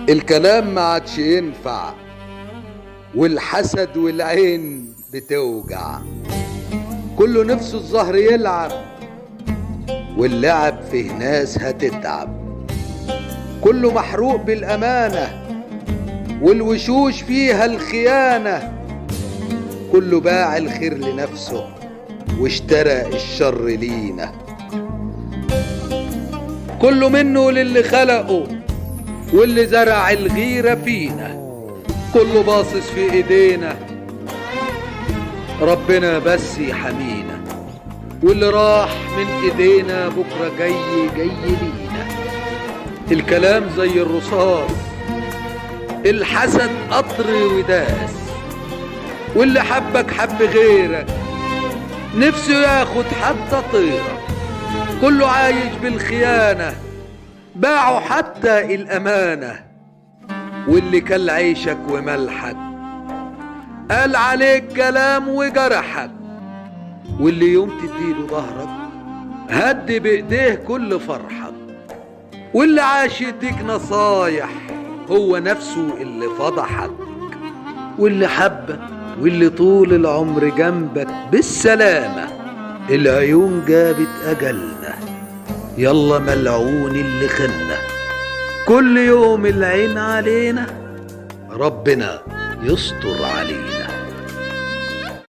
الكلام ما عادش ينفع، والحسد والعين بتوجع. كله نفسه الزهر يلعب، واللعب فيه ناس هتتعب. كله محروق بالأمانة، والوشوش فيها الخيانة. كله باع الخير لنفسه واشترى الشر لينا. كله منه للي خلقه واللي زرع الغيرة فينا. كله باصص في ايدينا، ربنا بس يحمينا. واللي راح من ايدينا بكرة جاي لينا. الكلام زي الرصاص، الحسد قطر وداس. واللي حبك حب غيرك، نفسه ياخد حتى طيرك. كله عايش بالخيانة، باعوا حتى الأمانة. واللي كل عيشك وملحك قال عليك كلام وجرحك. واللي يوم تديله ظهرك هد بإيديه كل فرحك. واللي عاش يديك نصايح هو نفسه اللي فضحك. واللي حبك واللي طول العمر جنبك بالسلامة، العيون جابت أجلنا، يلا ملعون اللي خلنا. كل يوم العين علينا، ربنا يستر علينا.